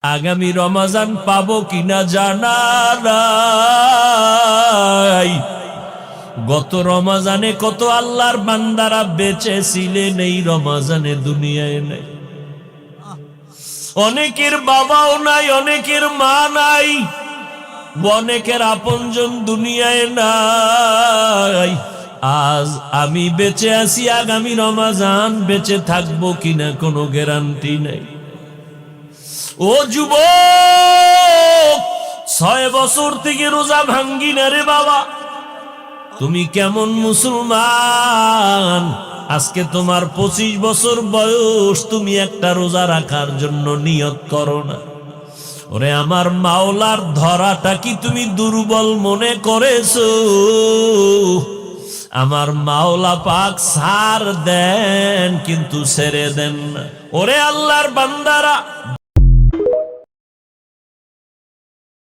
আগামী রমজান পাবো কিনা জানা নাই। গত রমজানে কত আল্লাহর বান্দারা বেঁচে ছিলেন, এই রমজানে দুনিয়ায় নাই। অনেকের বাবাও নাই, অনেকের মা নাই, অনেকের আপনজন দুনিয়ায় নাই। আজ আমি বেঁচে আছি, আগামী রমজান বেঁচে থাকবো কিনা কোনো গ্যারান্টি নাই। ও যুবক, 6 বছর থেকে রোজা ভাঙ্গি না রে বাবা। তুমি কেমন মুসলমান? আজকে তোমার 25 বছর বয়স, তুমি একটা রোজা রাখার জন্য নিয়ত করো না। ওরে আমার মাওলার ধরাটা কি তুমি দুর্বল মনে করেছো? আমার মাওলা পাক ছাড় দেন, কিন্তু ছেড়ে দেন না। ওরে আল্লাহর বান্দারা,